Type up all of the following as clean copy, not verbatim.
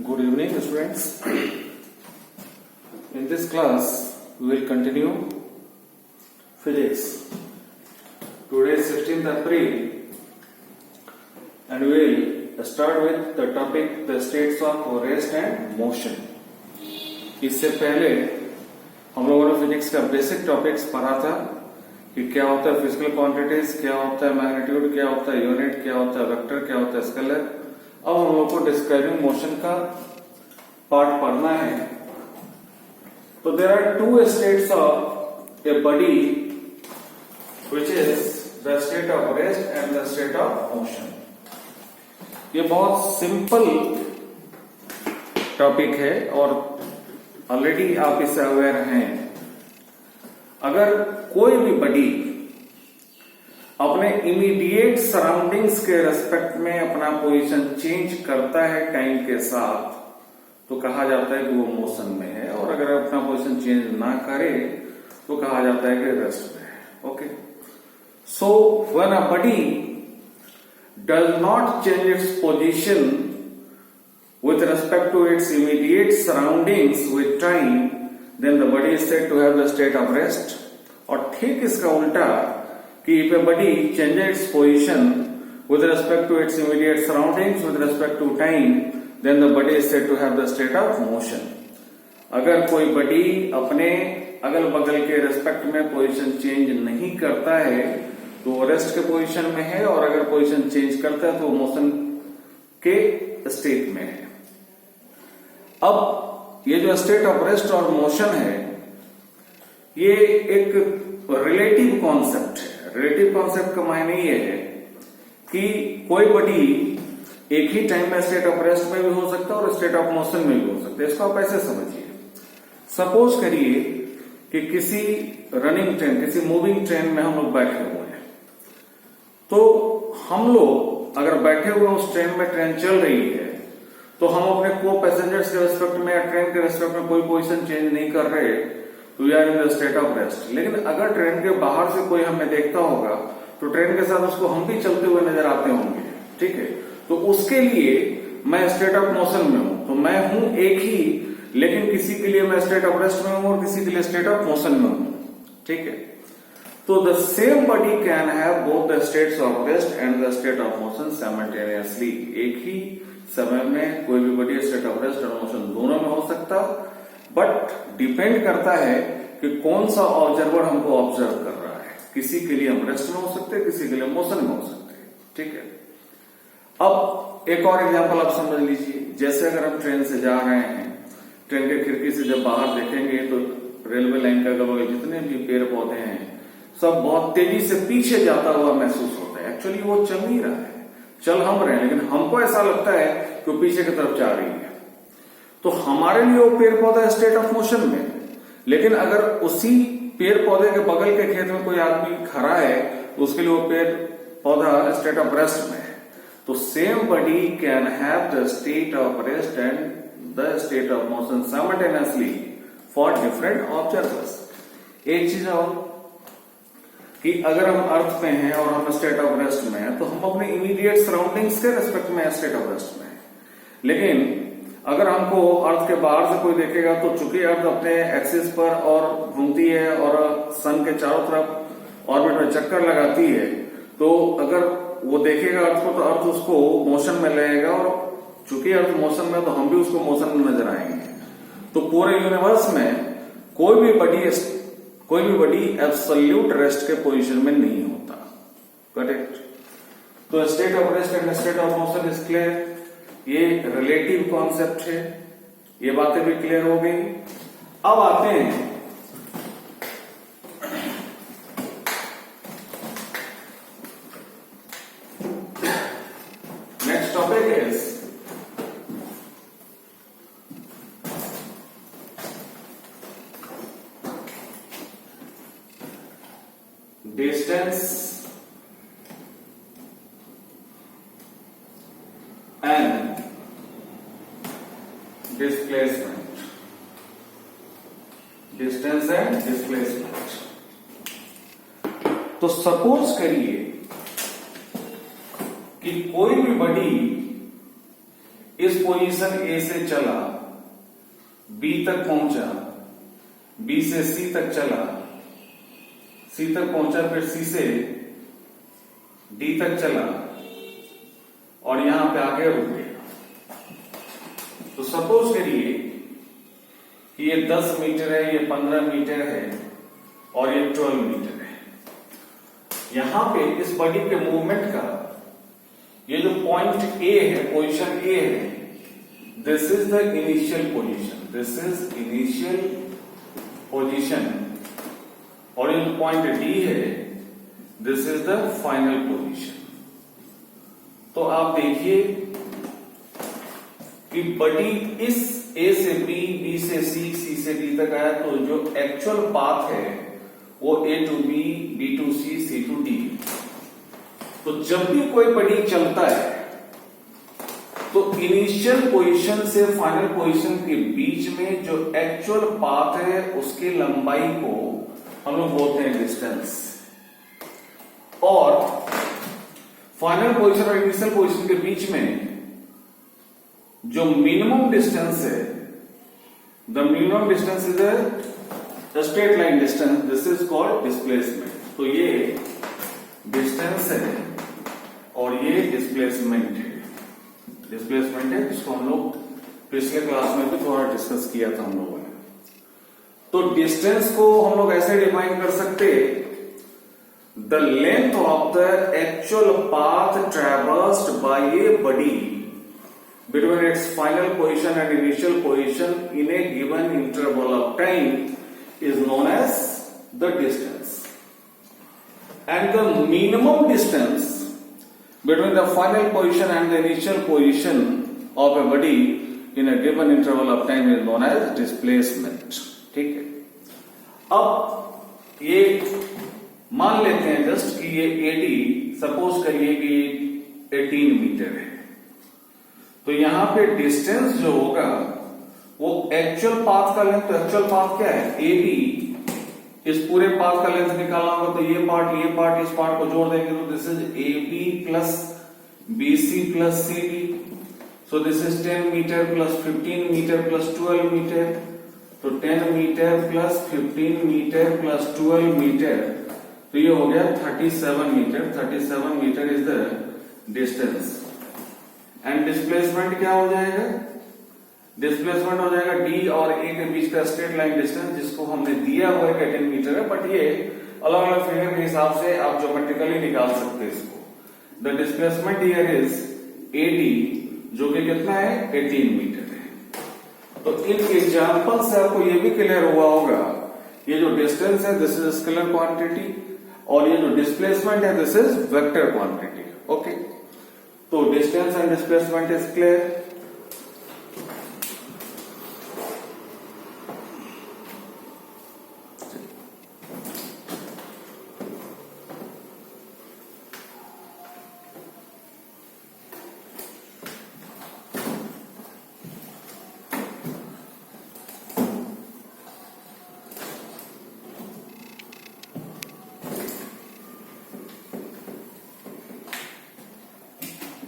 Good evening, students. In this class, we will continue physics. Today is 16th April, and we will start with the topic the states of rest and motion. इससे पहले हम लोगों ने physics का basic topics पढ़ा था कि क्या होता है फिजिकल क्वांटिटीज, क्या होता है मैग्नीट्यूड, क्या होता है यूनिट, क्या होता है वेक्टर, क्या होता है स्केलर. अब हम लोग को डिस्क्राइबिंग मोशन का पार्ट पढ़ना है. तो there are two states of a body which is the state of rest and the state of motion. ये बहुत सिंपल टॉपिक है और ऑलरेडी आप इससे अवेयर हैं. अगर कोई भी बॉडी अपने इमीडिएट सराउंडिंग्स के रेस्पेक्ट में अपना पोजीशन चेंज करता है टाइम के साथ, तो कहा जाता है कि वो मोशन में है. और अगर अपना पोजीशन चेंज ना करे तो कहा जाता है कि रेस्ट में है. Okay, so when a body does not change its position with respect to its immediate surroundings with time, then the body is said to have the state of rest. और ठीक इसका उल्टा कि if a body changes its position with respect to its immediate surroundings with respect to time, then the body is said to have the state of motion. अगर कोई body अपने अगल बगल के रेस्पेक्ट में पोजीशन चेंज नहीं करता है तो वो रेस्ट के पोजीशन में है, और अगर पोजीशन चेंज करता है तो मोशन के स्टेट में है. अब ये जो स्टेट ऑफ रेस्ट और मोशन है ये एक रिलेटिव कॉन्सेप्ट है. रिलेटिव कॉन्सेप्ट का मायने ये है कि कोई बॉडी एक ही टाइम में स्टेट ऑफ रेस्ट में भी हो सकता है और स्टेट ऑफ मोशन में भी हो सकता है. इसको आप ऐसे समझिए. सपोज करिए कि किसी रनिंग ट्रेन, किसी मूविंग ट्रेन में हम लोग बैठे हुए हैं. तो हम लोग अगर बैठे हुए उस ट्रेन में, ट्रेन चल रही है, तो हम अपने को पैसेंजर्स के रेस्पेक्ट में या ट्रेन के रेस्पेक्ट में कोई पोजीशन चेंज नहीं कर रहे, तो we are in the state of rest. लेकिन अगर ट्रेन के बाहर से कोई हमें देखता होगा तो ट्रेन के साथ उसको हम भी चलते हुए नजर आते होंगे. ठीक है, तो उसके लिए मैं स्टेट ऑफ मोशन में हूं, तो मैं हूं एक ही, लेकिन किसी के लिए मैं स्टेट ऑफ रेस्ट में हूं और किसी के लिए स्टेट ऑफ मोशन में हूं. ठीक है, तो the same body can have both the states of rest and the state of motion simultaneously. एक ही समय में कोई भी बॉडी स्टेट ऑफ रेस्ट और मोशन दोनों में हो सकता, बट डिपेंड करता है कि कौन सा ऑब्जर्वर हमको ऑब्जर्व कर रहा है. किसी के लिए हम रेस्ट में हो सकते हैं, किसी के लिए मोशन में हो सकते हैं. ठीक है, अब एक और एग्जांपल आप समझ लीजिए. जैसे अगर हम ट्रेन से जा रहे हैं, ट्रेन के खिड़की से जब बाहर देखेंगे तो रेलवे लाइन का अगल बगल जितने भी पेड़ पौधे हैं सब बहुत तेजी से पीछे जाता हुआ महसूस होता है. एक्चुअली वो चल नहीं रहा है, चल हम रहे हैं, लेकिन हमको ऐसा लगता है कि वो पीछे की तरफ जा रही है. तो हमारे लिए वो पेड़ पौधा स्टेट ऑफ मोशन में. लेकिन अगर उसी पेड़ पौधे के बगल के खेत में कोई आदमी खड़ा है तो उसके लिए वो पेड़ पौधा स्टेट ऑफ रेस्ट में है. तो same body can have the state of rest and the state of motion simultaneously for different observers. एक चीज और कि अगर हम अर्थ में हैं और हम स्टेट ऑफ रेस्ट में हैं तो हम अपने इमीडिएट सराउंडिंग्स के रेस्पेक्ट में स्टेट ऑफ रेस्ट में हैं. लेकिन अगर हमको अर्थ के बाहर से कोई देखेगा तो चूंकि अर्थ अपने एक्सिस पर और घूमती है और सन के चारों तरफ ऑर्बिट में चक्कर लगाती है, तो अगर वो देखेगा अर्थ को तो अर्थ उसको मोशन में लगेगा, और चूंकि अर्थ मोशन में तो हम भी उसको मोशन में नजर आएंगे. तो पूरे यूनिवर्स में कोई भी बॉडी एब्सोल्यूट रेस्ट के पोजीशन में नहीं होता. करेक्ट. तो state of rest and state of motion is clear. ये रिलेटिव कॉन्सेप्ट है. ये बातें भी क्लियर हो गई. अब आते हैं next topic is distance and displacement. Distance and displacement. तो सपोज करिए कि कोई भी बॉडी इस पोजीशन ए से चला, बी तक पहुंचा, बी से सी तक चला, सी तक पहुंचा, फिर सी से डी तक चला और यहां पे आके रुक गया। तो सपोज करिए कि ये 10 मीटर है, ये 15 मीटर है और ये 12 मीटर है। यहां पे इस बॉडी के मूवमेंट का ये जो पॉइंट ए है, पोजीशन ए है, this is the initial position, this is initial position, और ये जो पॉइंट डी है, this is the final position. तो आप देखिए कि बॉडी इस ए से बी, बी से सी, सी से डी तक आया, तो जो एक्चुअल पाथ है वो A to B, B to C, C to D. तो जब भी कोई बॉडी चलता है तो इनिशियल पोजीशन से फाइनल पोजीशन के बीच में जो एक्चुअल पाथ है उसकी लंबाई को हम लोग बोलते हैं डिस्टेंस, और फाइनल पोजीशन और इनिशियल पोजीशन के बीच में जो मिनिमम डिस्टेंस है, the minimum distance is a straight line distance, this is called displacement. तो ये डिस्टेंस है और ये डिस्प्लेसमेंट है, डिस्प्लेसमेंट है जिसको हम लोग पिछले क्लास में भी थोड़ा डिस्कस किया था हम लोगों ने। तो डिस्टेंस को हम लोग ऐसे डिफाइन कर सकते, the length of the actual path traversed by a body between its final position and initial position in a given interval of time is known as the distance, and the minimum distance between the final position and the initial position of a body in a given interval of time is known as displacement। ठीक है, अब ये मान लेते हैं just कि ये AD suppose करिए कि 18 मीटर है, तो यहां पे डिस्टेंस जो होगा वो एक्चुअल पाथ का लेंथ, तो एक्चुअल पाथ क्या है, AB, इस पूरे पाथ का लेंथ निकालना होगा, तो ये पार्ट इस पार्ट को जोड़ देंगे, तो this is AB plus BC plus CD, so this is 10 metre plus 15 metre plus 12 metre, तो 10 metre plus 15 metre plus 12 metre, तो ये हो गया 37 metre. 37 metre is the distance, and displacement क्या हो जाएगा, डिस्प्लेसमेंट हो जाएगा डी और ए के बीच का स्ट्रेट लाइन डिस्टेंस, जिसको हमने दिया हुआ है 18 मीटर है, बट ये अलग अलग फिगर के हिसाब से आप ज्योमेट्रिकली निकाल सकते हैं इसको। The displacement here is AD, जो कि कितना है, 18 मीटर है। तो इन एग्जांपल से आपको ये भी क्लियर हुआ होगा, ये जो डिस्टेंस है दिस इज स्केलर क्वांटिटी, और ये जो डिस्प्लेसमेंट है this is vector quantity. Okay, तो distance and displacement is clear.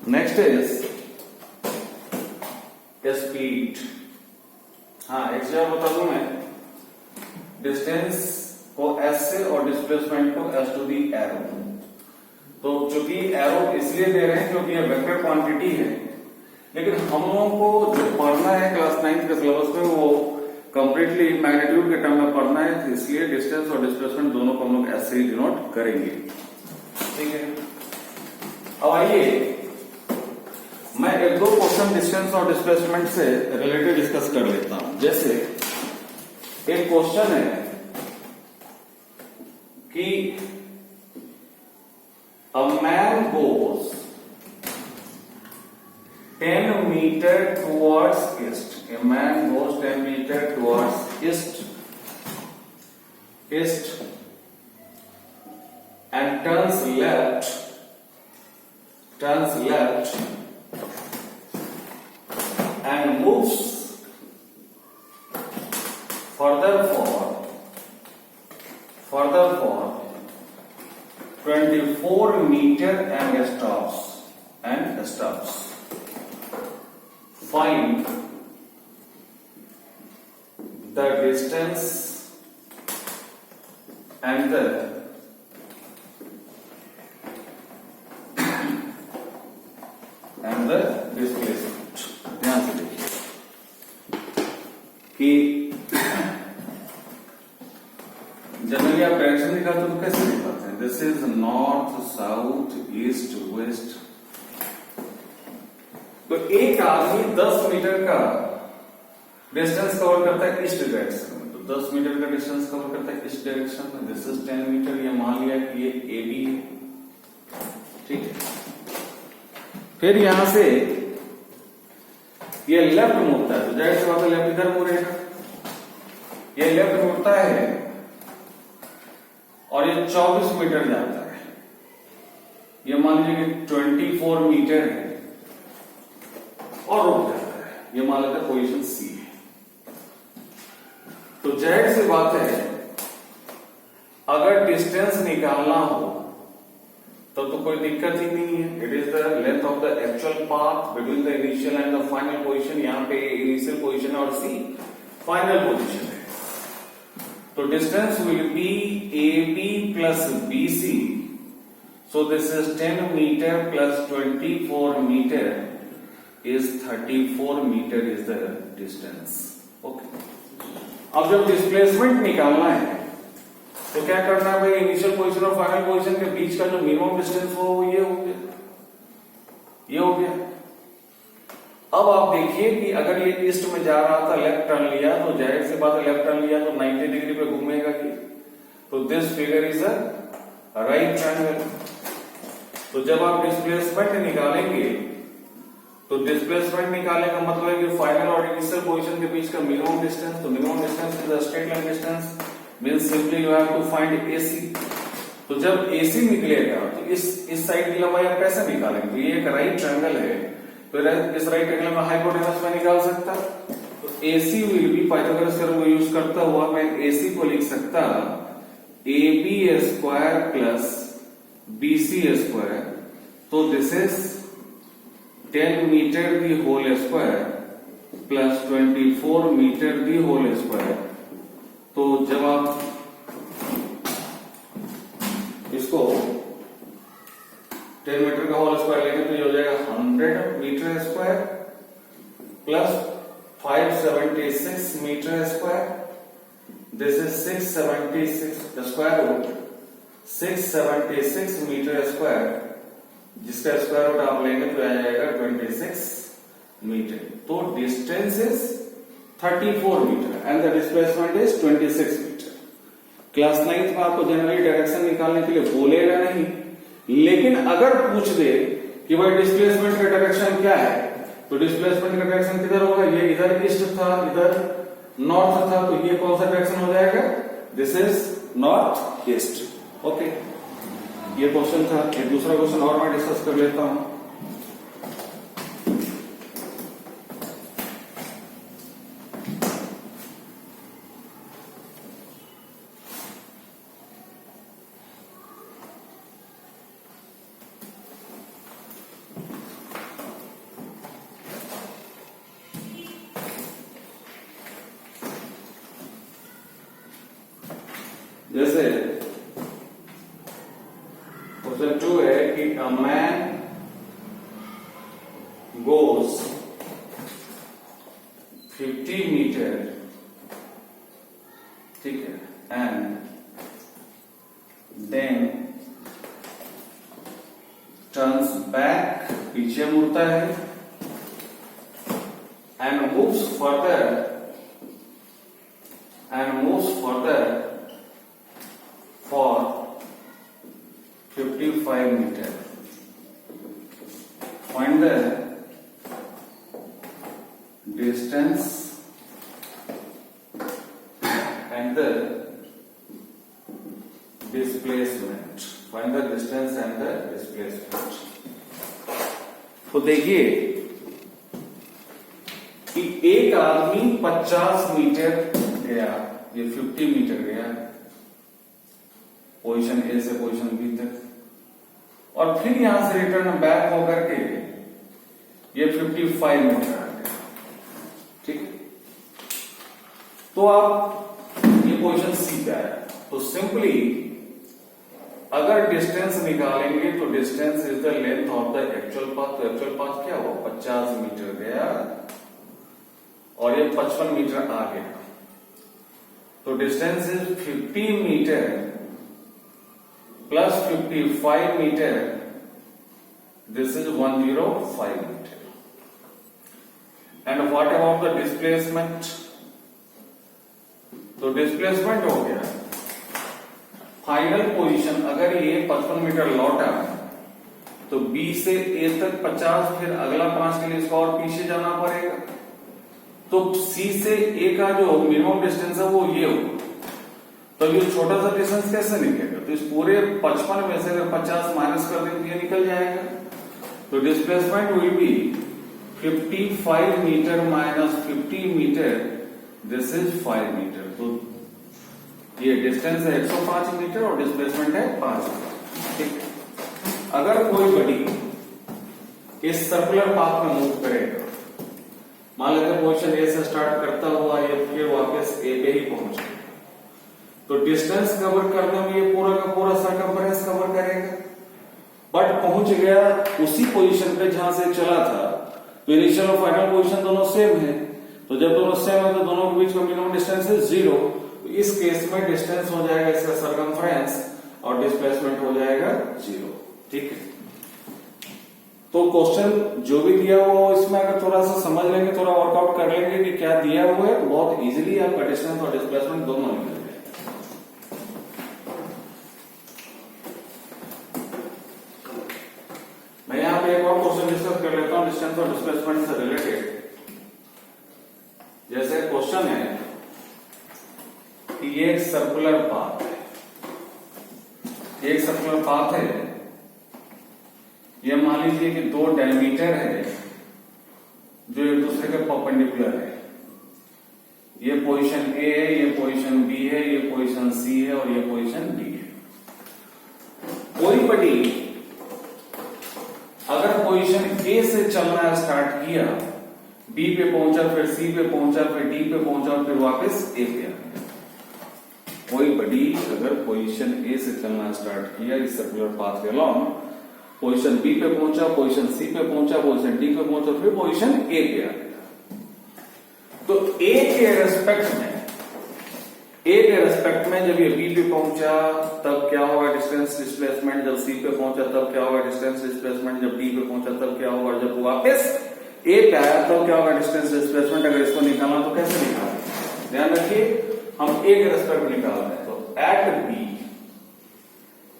Next is speed. हाँ, एक चीज बता दूं मैं, डिस्टेंस को S से और डिस्प्लेसमेंट को S टू दी एरो। तो चूंकि एरो इसलिए दे रहे हैं क्योंकि ये वेक्टर क्वांटिटी है, लेकिन हम लोगों को जो पढ़ना है क्लास 9 के सिलेबस में वो कंप्लीटली मैग्नीट्यूड के टर्म में पढ़ना है, तो इसलिए डिस्टेंस और डिस्प्लेसमेंट दोनों को हम लोग ऐसे ही डिनोट करेंगे। ठीक है, अब आइए मैं एक दो क्वेश्चन डिस्टेंस और डिस्प्लेसमेंट से रिलेटेड डिस्कस कर लेता हूं। जैसे एक क्वेश्चन है कि a man goes 10 metre towards east, a man goes 10 metre towards east and turns left and moves further for 24 meter and stops find the distance and the displacement. ध्यान से देखिए कि जनरली आप डायरेक्शन निकालते तो कैसे निकालते हैं? This is north, south, east, west. तो एक आदमी 10 मीटर का डिस्टेंस कवर करता है ईस्ट डायरेक्शन में, तो 10 मीटर का डिस्टेंस कवर करता है ईस्ट डायरेक्शन में। This is 10 metre. ये मान लिया कि ये ए बी है, ठीक है। फिर यहां से ये लेफ्ट मुड़ता है, तो जाहिर सी बात है लेफ्ट इधर मुड़ेगा। ये लेफ्ट मुड़ता है और ये 24 मीटर जाता है। ये मान लीजिए कि 24 मीटर है और रुक जाता है। ये मान लेते हैं पोजीशन सी है। तो जाहिर सी बात है अगर डिस्टेंस निकालना हो तो कोई दिक्कत ही नहीं है। It is the length of the actual path between the initial and the final position. यहां पे इनिशियल पोजीशन और सी फाइनल पोजीशन है। तो distance will be A B plus B C. So this is 10 metre plus 24 metre is 34 metre is the distance. Okay, अब जब displacement निकालना है तो क्या करना है भाई? इनिशियल पोजीशन और फाइनल पोजीशन के बीच का जो मिनिमम डिस्टेंस हो वो ये हो गया, ये हो गया। अब आप देखिए कि अगर ये ईस्ट में जा रहा था, लेफ्ट टर्न लिया, तो जाहिर सी बात है लेफ्ट टर्न लिया तो 90 डिग्री पे घूमेगा कि। तो this figure is a right triangle. तो जब आप डिस्प्लेसमेंट निकालेंगे तो डिस्प्लेसमेंट निकालने का मतलब है कि फाइनल और इनिशियल पोजीशन के बीच का मिनिमम डिस्टेंस। तो minimum distance is the straight line distance, means simply you have to find AC. तो जब एसी निकलेगा तो इस साइड की लंबाई आप कैसे निकालेंगे? तो ये एक राइट ट्रायंगल है, तो इस राइट ट्रायंगल में हाइपोटेनस में निकाल सकता। तो AC will be, Pythagoras theorem को यूज करता हुआ मैं एसी को लिख सकता A B square plus B C square. तो this is 10 metre the whole square plus 24 metre the whole square. तो जब आप इसको 10 मीटर का होल स्क्वायर लेंगे तो ये हो जाएगा 100 metre square plus 576 metre square. This is 676 square root 676 metre square, जिसका स्क्वायर रूट आप लेंगे तो आ जाएगा 26 मीटर। तो distance is 34 metre and the displacement is 26 metre. Class 9th में आपको जनरली डायरेक्शन निकालने के लिए बोलेगा नहीं, लेकिन अगर पूछ दे कि भाई डिस्प्लेसमेंट का डायरेक्शन क्या है, तो डिस्प्लेसमेंट का डायरेक्शन किधर होगा? ये इधर ईस्ट था, इधर नॉर्थ था, तो ये कौन सा डायरेक्शन हो जाएगा? This is north east. Okay, ये क्वेश्चन था। एक दूसरा क्वेश्चन और मैं डिस्कस कर लेता हूं। जैसे क्वेश्चन 2 है कि अ मैन गोज 50 मीटर, ठीक है, एंड देन टर्न्स बैक, पीछे मुड़ता है, and moves further for 55 meter. Find the distance and the displacement. Find the distance and the displacement. तो देखिए कि एक आदमी 50 मीटर गया, ये 50 मीटर गया पोजीशन ए से पोजीशन बी तक, और फिर यहां से रिटर्न बैक होकर के ये 55 मीटर आ गया। तो आप ये पोजीशन सी पे आया, तो सिंपली अगर डिस्टेंस निकालेंगे तो distance is the length of the actual path. तो एक्चुअल पाथ क्या हुआ, 50 मीटर गया और ये 55 मीटर आ गया, तो distance is 50 metre plus 55 metre, this is 105 metre. And what about the displacement, तो डिस्प्लेसमेंट हो गया फाइनल पोजीशन, अगर ये 55 मीटर लौटा तो B से A तक 50, फिर अगला 5 के लिए इसको और पीछे जाना पड़ेगा, तो C से A का जो मिनिमम डिस्टेंस है वो ये होगा। तो ये छोटा सा डिस्टेंस कैसे निकलेगा, तो इस पूरे 55 में से अगर 50 माइनस कर दें तो ये निकल जाएगा। तो displacement will be 55 metre minus 50 metre, this is 5 metre. तो ये डिस्टेंस है 105 मीटर और डिस्प्लेसमेंट है 5 मीटर। ठीक, अगर कोई बॉडी इस सर्कुलर पाथ में मूव करेगा, मान लेते पोजीशन ए से स्टार्ट करता हुआ ये फिर वापस ए पे ही पहुंचे, तो डिस्टेंस कवर करने में ये पूरा का पूरा सर्कमफरेंस कवर करेगा, बट पहुंच गया उसी पोजीशन पे जहां से चला था। तो इनिशियल और फाइनल पोजीशन दोनों सेम है, तो जब दोनों सेम है तो दोनों के बीच का मिनिमम डिस्टेंस है 0। तो इस केस में डिस्टेंस हो जाएगा इसका सर्कमफरेंस और डिस्प्लेसमेंट हो जाएगा 0। ठीक है, तो क्वेश्चन जो भी दिया हुआ हो इसमें अगर थोड़ा सा समझ लेंगे, थोड़ा वर्कआउट कर लेंगे कि क्या दिया हुआ है, तो बहुत इजीली आपका डिस्टेंस और डिस्प्लेसमेंट दोनों निकल जाएगा। मैं यहाँ पे एक और क्वेश्चन डिस्कस कर लेता हूँ डिस्टेंस और डिस्प्लेसमेंट से रिलेटेड। जैसे क्वेश्चन है कि ये एक सर्कुलर पाथ है, एक सर्कुलर पाथ है, ये मान लीजिए कि 2 डायमीटर है जो एक दूसरे के परपेंडिकुलर है। ये पोजीशन ए है, ये पोजीशन बी है, ये पोजीशन सी है और ये पोजीशन डी है। कोई बॉडी अगर पोजीशन ए से चलना स्टार्ट किया, बी पे पहुंचा, फिर सी पे पहुंचा, फिर डी पे पहुंचा, फिर वापस ए पे आ गया। कोई बॉडी अगर पोजीशन ए से चलना स्टार्ट किया इस सर्कुलर पाथ के अलोंग, पोजीशन बी पे पहुंचा, पोजीशन सी पे पहुंचा, पोजीशन डी पे पहुंचा, फिर पोजीशन ए पे आ गया, तो ए के रेस्पेक्ट में जब ये बी पे पहुंचा तब क्या होगा डिस्टेंस डिस्प्लेसमेंट, जब सी पे पहुंचा तब क्या होगा डिस्टेंस डिस्प्लेसमेंट, जब डी पे पहुंचा तब क्या होगा, जब वापस ए पे आया तब क्या होगा डिस्टेंस डिस्प्लेसमेंट। अगर इसको निकालना तो कैसे निकालें, ध्यान रखिए हम ए के रेस्पेक्ट में निकाल रहे हैं। तो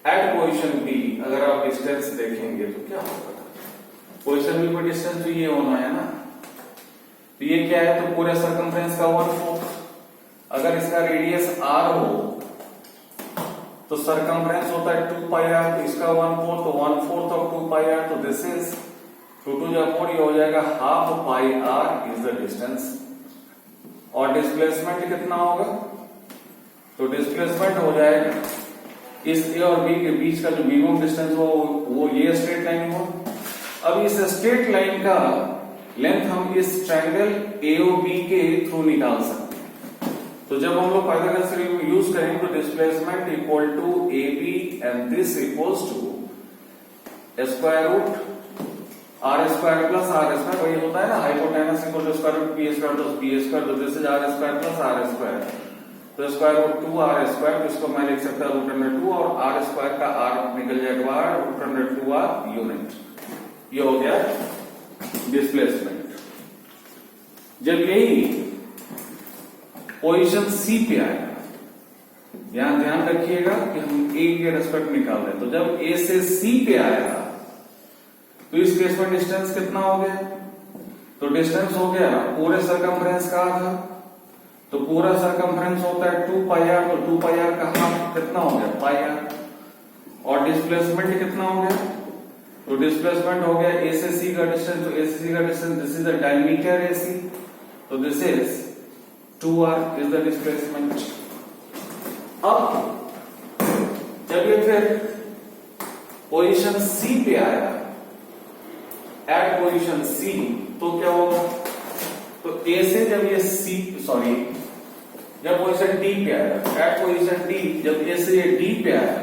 एट पोजीशन बी अगर आप डिस्टेंस देखेंगे तो क्या होगा, पोजीशन बी पर डिस्टेंस तो ये होना है ना, तो ये क्या है, तो पूरे सर्कमफ्रेंस का 1/4। अगर इसका रेडियस r हो तो सर्कमफ्रेंस होता है 2 पाई r, तो इसका 1/4, तो 1/4 ऑफ 2 पाई r, तो दिस इज 2 to the 4, ये हो जाएगा half pi r is the distance. और डिस्प्लेसमेंट कितना होगा, तो डिस्प्लेसमेंट हो जाएगा इस ए और बी के बीच का जो मिनिमम डिस्टेंस हो वो ये स्ट्रेट लाइन हो। अब इस स्ट्रेट लाइन का लेंथ हम इस ट्रायंगल एओबी के थ्रू निकाल सकते हैं। तो जब हम लोग पाइथागोरस थ्योरम यूज करेंगे तो displacement equal to A B and this equals to square root R square plus R square, वही होता है ना hypotenuse equal to square root B square plus B square, तो this is R square plus R square, तो square root 2 R square, तो इसको मैं लिख सकता हूं रूट अंडर 2 और आर स्क्वायर का आर निकल जाएगा बाहर, रूट अंडर 2 आर यूनिट। ये हो गया डिस्प्लेसमेंट। जब यही पोजीशन सी पे आएगा, यहां ध्यान रखिएगा कि हम ए के रेस्पेक्ट निकाल रहे हैं, तो जब ए से सी पे आएगा तो इस केस में डिस्टेंस कितना हो गया, तो डिस्टेंस हो गया पूरे सर्कमफ्रेंस का आधा, तो पूरा सर्कमफ्रेंस होता है 2 पाई आर, तो 2 पाई आर का हाफ कितना हो गया पाई आर। और डिस्प्लेसमेंट कितना हो गया, तो डिस्प्लेसमेंट हो गया ए से सी का डिस्टेंस, तो ए से सी का distance this is the diameter A C, तो this is 2r is the displacement. अब जब ये फिर पोजीशन सी पे आया एट पोजीशन सी, तो क्या होगा, तो ए से जब ये सी जब पोजीशन डी पे आया, एट पोजीशन डी जब ए से डी पे आया,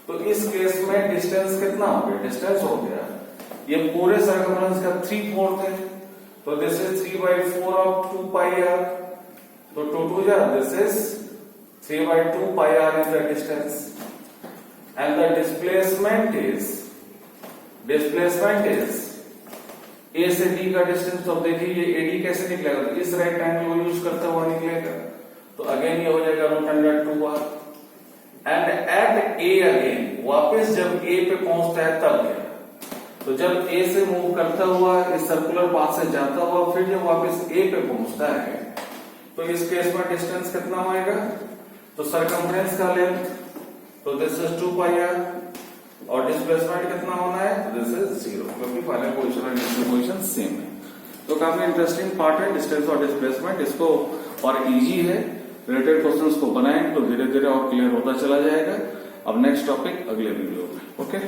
तो इस केस में डिस्टेंस कितना हो गया, डिस्टेंस हो गया ये पूरे सर्कमफ्रेंस का 3/4 है, तो this is 3/4 of 2 pi r, तो 2 2 जा this is 3/2 pi r is the distance, and the displacement is A से डी का डिस्टेंस। तो देखिए ये एडी कैसे निकलेगा, तो इस राइट एंगल को यूज करता हुआ निकलेगा, तो अगेन ये हो जाएगा √2r, and eight A again वापस जब ए पे पहुंचता है तब क्या, तो जब ए से मूव करता हुआ इस सर्कुलर पाथ से जाता हुआ फिर जब वापस ए पे पहुंचता है, तो इस केस में डिस्टेंस कितना होएगा, तो सर्कमफ्रेंस का लेंथ, तो दिस इज 2 पाई आर, और डिस्प्लेसमेंट कितना होना है, दिस इज 0, क्योंकि फाइनल पोजीशन और इनिशियल पोजीशन सेम है। तो काफी इंटरेस्टिंग पार्ट है डिस्टेंस और डिस्प्लेसमेंट, इसको और इजी है, रिलेटेड क्वेश्चंस को बनाएं तो धीरे धीरे और क्लियर होता चला जाएगा। अब नेक्स्ट टॉपिक अगले वीडियो में, ओके।